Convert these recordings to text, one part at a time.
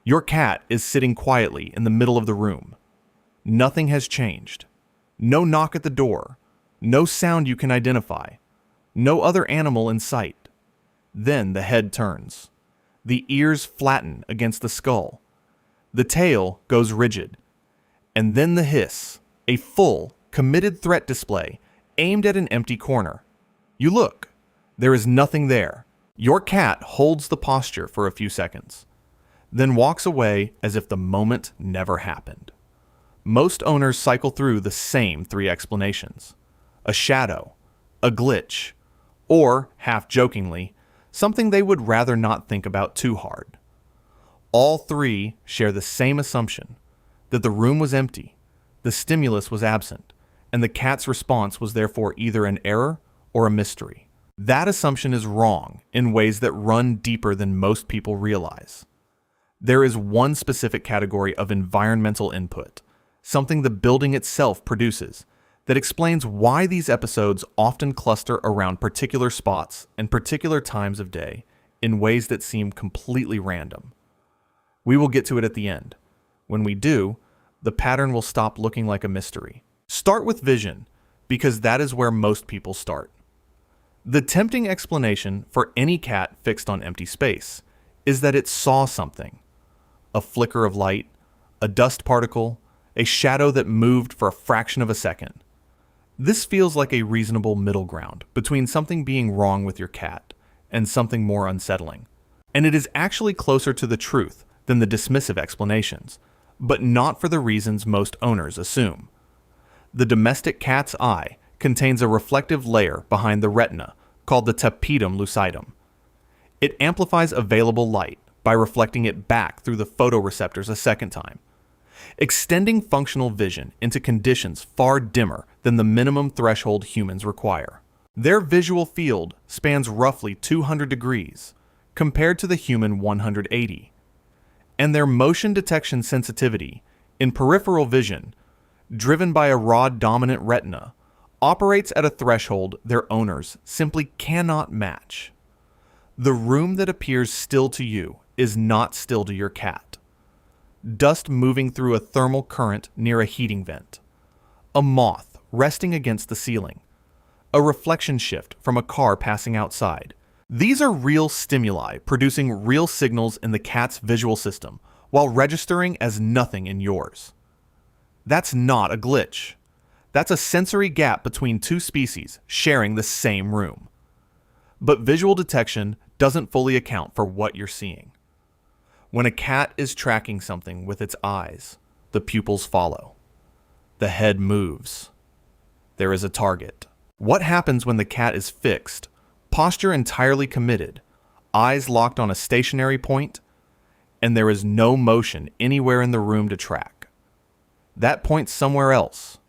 Your cat is sitting quietly in the middle of the room. Nothing has changed. No knock at the door. No sound you can identify. No other animal in sight. Then the head turns. The ears flatten against the skull. The tail goes rigid. And then the hiss, a full, committed threat display aimed at an empty corner. You look. There is nothing there. Your cat holds the posture for a few seconds, then walks away as if the moment never happened. Most owners cycle through the same three explanations: a shadow, a glitch, or, half-jokingly, something they would rather not think about too hard. All three share the same assumption, that the room was empty, the stimulus was absent, and the cat's response was therefore either an error or a mystery. That assumption is wrong in ways that run deeper than most people realize. There is one specific category of environmental input, something the building itself produces, that explains why these episodes often cluster around particular spots and particular times of day in ways that seem completely random. We will get to it at the end. When we do, the pattern will stop looking like a mystery. Start with vision, because that is where most people start. The tempting explanation for any cat fixed on empty space is that it saw something. A flicker of light, a dust particle, a shadow that moved for a fraction of a second. This feels like a reasonable middle ground between something being wrong with your cat and something more unsettling. And it is actually closer to the truth than the dismissive explanations, but not for the reasons most owners assume. The domestic cat's eye contains a reflective layer behind the retina called the tapetum lucidum. It amplifies available light by reflecting it back through the photoreceptors a second time, extending functional vision into conditions far dimmer than the minimum threshold humans require. Their visual field spans roughly 200 degrees, compared to the human 180. And their motion detection sensitivity, in peripheral vision, driven by a rod-dominant retina, operates at a threshold their owners simply cannot match. The room that appears still to you is not still to your cat. Dust moving through a thermal current near a heating vent. A moth resting against the ceiling. A reflection shift from a car passing outside. These are real stimuli producing real signals in the cat's visual system while registering as nothing in yours. That's not a glitch. That's a sensory gap between two species sharing the same room. But visual detection doesn't fully account for what you're seeing. When a cat is tracking something with its eyes, the pupils follow. The head moves. There is a target. What happens when the cat is fixed, posture entirely committed, eyes locked on a stationary point, and there is no motion anywhere in the room to track? That point's somewhere else.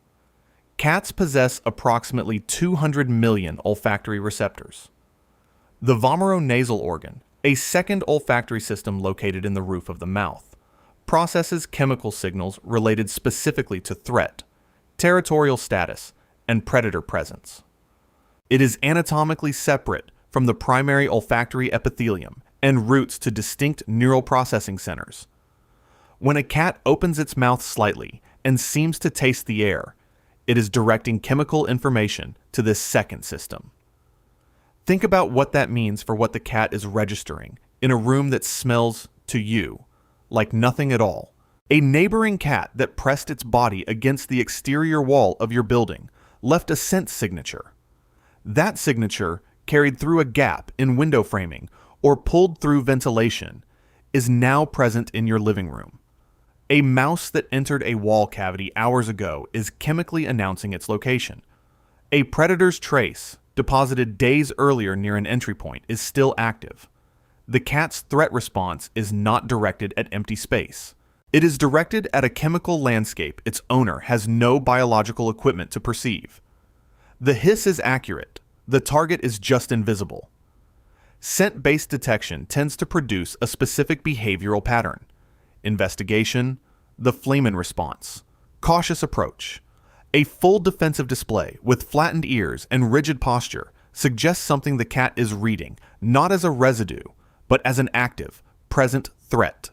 Cats possess approximately 200 million olfactory receptors. The vomeronasal organ, a second olfactory system located in the roof of the mouth, processes chemical signals related specifically to threat, territorial status, and predator presence. It is anatomically separate from the primary olfactory epithelium and routes to distinct neural processing centers. When a cat opens its mouth slightly and seems to taste the air, it is directing chemical information to this second system. Think about what that means for what the cat is registering in a room that smells, to you, like nothing at all. A neighboring cat that pressed its body against the exterior wall of your building left a scent signature. That signature, carried through a gap in window framing or pulled through ventilation, is now present in your living room. A mouse that entered a wall cavity hours ago is chemically announcing its location. A predator's trace, deposited days earlier near an entry point, is still active. The cat's threat response is not directed at empty space. It is directed at a chemical landscape its owner has no biological equipment to perceive. The hiss is accurate. The target is just invisible. Scent-based detection tends to produce a specific behavioral pattern: investigation, the Fleeman response, cautious approach. A full defensive display with flattened ears and rigid posture suggests something the cat is reading, not as a residue, but as an active, present threat.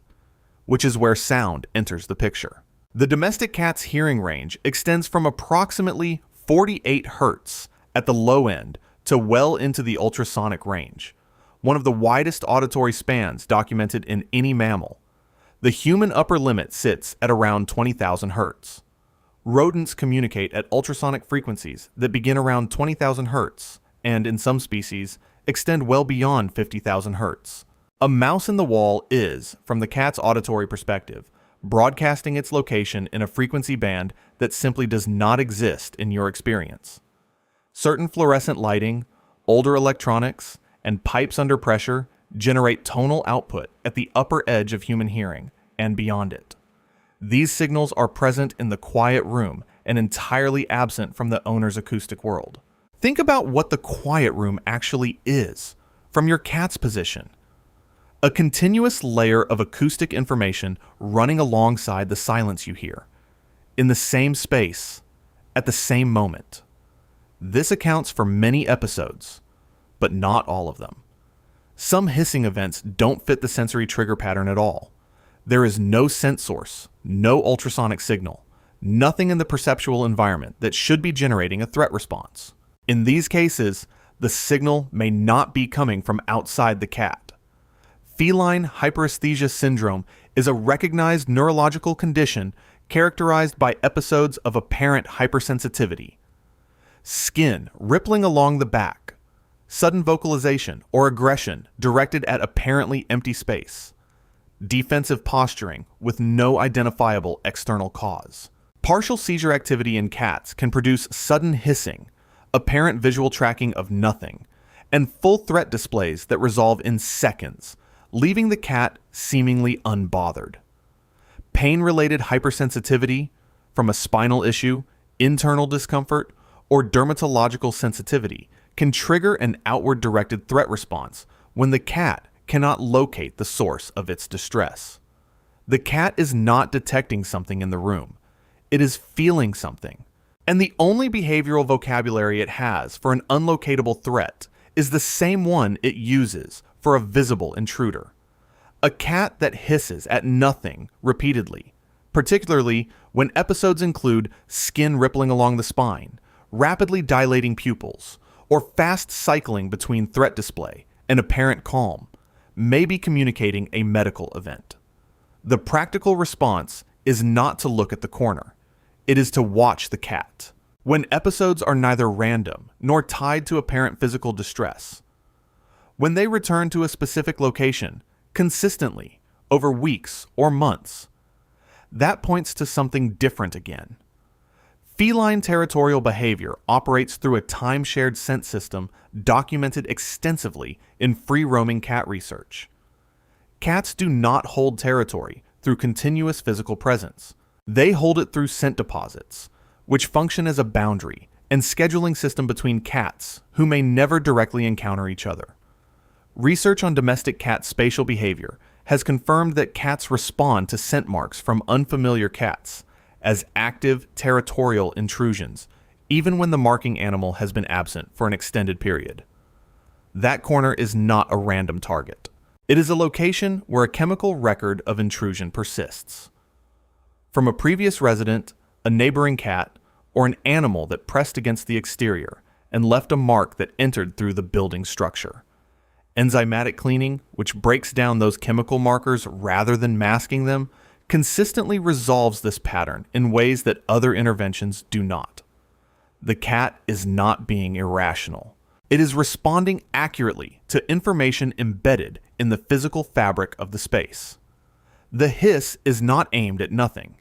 which is where sound enters the picture. The domestic cat's hearing range extends from approximately 48 Hz at the low end to well into the ultrasonic range, one of the widest auditory spans documented in any mammal. The human upper limit sits at around 20,000 Hz. Rodents communicate at ultrasonic frequencies that begin around 20,000 Hz and, in some species, extend well beyond 50,000 Hz. A mouse in the wall is, from the cat's auditory perspective, broadcasting its location in a frequency band that simply does not exist in your experience. Certain fluorescent lighting, older electronics, and pipes under pressure generate tonal output at the upper edge of human hearing and beyond it. These signals are present in the quiet room and entirely absent from the owner's acoustic world. Think about what the quiet room actually is from your cat's position. A continuous layer of acoustic information running alongside the silence you hear, in the same space, at the same moment. This accounts for many episodes, but not all of them. Some hissing events don't fit the sensory trigger pattern at all. There is no scent source, no ultrasonic signal, nothing in the perceptual environment that should be generating a threat response. In these cases, the signal may not be coming from outside the cat. Feline hyperesthesia syndrome is a recognized neurological condition characterized by episodes of apparent hypersensitivity. Skin rippling along the back, sudden vocalization or aggression directed at apparently empty space, defensive posturing with no identifiable external cause. Partial seizure activity in cats can produce sudden hissing, apparent visual tracking of nothing, and full threat displays that resolve in seconds, leaving the cat seemingly unbothered. Pain-related hypersensitivity from a spinal issue, internal discomfort, or dermatological sensitivity can trigger an outward-directed threat response when the cat cannot locate the source of its distress. The cat is not detecting something in the room. It is feeling something. And the only behavioral vocabulary it has for an unlocatable threat is the same one it uses for a visible intruder. A cat that hisses at nothing repeatedly, particularly when episodes include skin rippling along the spine, rapidly dilating pupils, or fast cycling between threat display and apparent calm, may be communicating a medical event. The practical response is not to look at the corner. It is to watch the cat. When episodes are neither random nor tied to apparent physical distress. When they return to a specific location, consistently, over weeks or months, that points to something different again. Feline territorial behavior operates through a time-shared scent system documented extensively in free-roaming cat research. Cats do not hold territory through continuous physical presence. They hold it through scent deposits, which function as a boundary and scheduling system between cats who may never directly encounter each other. Research on domestic cat spatial behavior has confirmed that cats respond to scent marks from unfamiliar cats as active territorial intrusions, even when the marking animal has been absent for an extended period. That corner is not a random target. It is a location where a chemical record of intrusion persists. From a previous resident, a neighboring cat, or an animal that pressed against the exterior and left a mark that entered through the building structure. Enzymatic cleaning, which breaks down those chemical markers rather than masking them, consistently resolves this pattern in ways that other interventions do not. The cat is not being irrational. It is responding accurately to information embedded in the physical fabric of the space. The hiss is not aimed at nothing.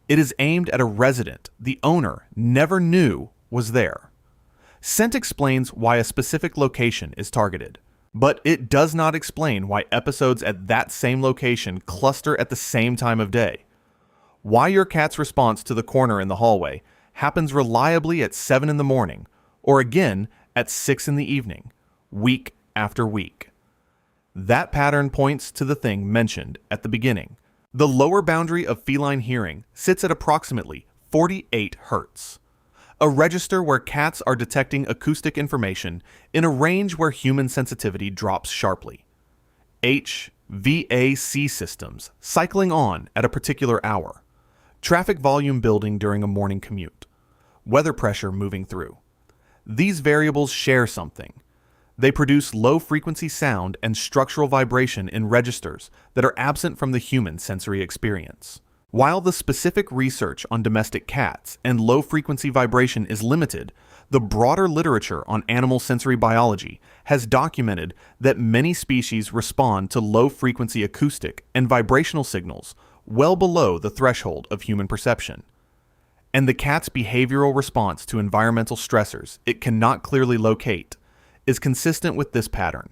It is aimed at a resident the owner never knew was there. Scent explains why a specific location is targeted, but it does not explain why episodes at that same location cluster at the same time of day. Why your cat's response to the corner in the hallway happens reliably at 7 in the morning, or again at 6 in the evening, week after week. That pattern points to the thing mentioned at the beginning. The lower boundary of feline hearing sits at approximately 48 Hz, a register where cats are detecting acoustic information in a range where human sensitivity drops sharply. H VAC systems cycling on at a particular hour, traffic volume building during a morning commute, weather pressure moving through. These variables share something. They produce low-frequency sound and structural vibration in registers that are absent from the human sensory experience. While the specific research on domestic cats and low-frequency vibration is limited, the broader literature on animal sensory biology has documented that many species respond to low-frequency acoustic and vibrational signals well below the threshold of human perception. And the cat's behavioral response to environmental stressors it cannot clearly locate is consistent with this pattern.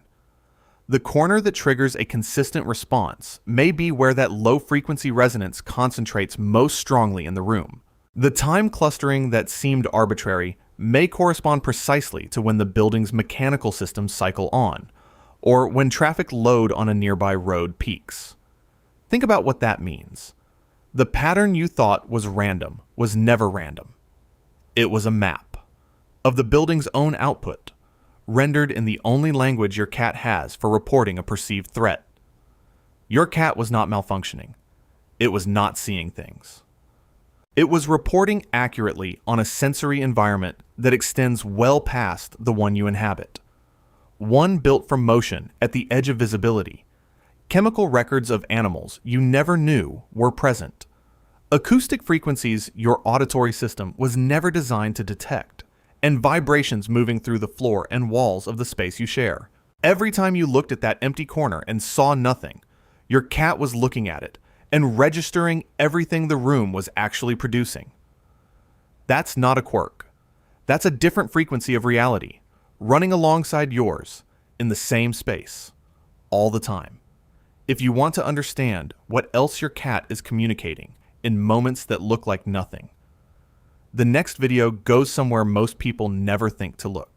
The corner that triggers a consistent response may be where that low-frequency resonance concentrates most strongly in the room. The time clustering that seemed arbitrary may correspond precisely to when the building's mechanical systems cycle on, or when traffic load on a nearby road peaks. Think about what that means. The pattern you thought was random was never random. It was a map of the building's own output, rendered in the only language your cat has for reporting a perceived threat. Your cat was not malfunctioning. It was not seeing things. It was reporting accurately on a sensory environment that extends well past the one you inhabit. One built for motion at the edge of visibility. Chemical records of animals you never knew were present. Acoustic frequencies your auditory system was never designed to detect, and vibrations moving through the floor and walls of the space you share. Every time you looked at that empty corner and saw nothing, your cat was looking at it and registering everything the room was actually producing. That's not a quirk. That's a different frequency of reality, running alongside yours in the same space, all the time. If you want to understand what else your cat is communicating in moments that look like nothing, the next video goes somewhere most people never think to look.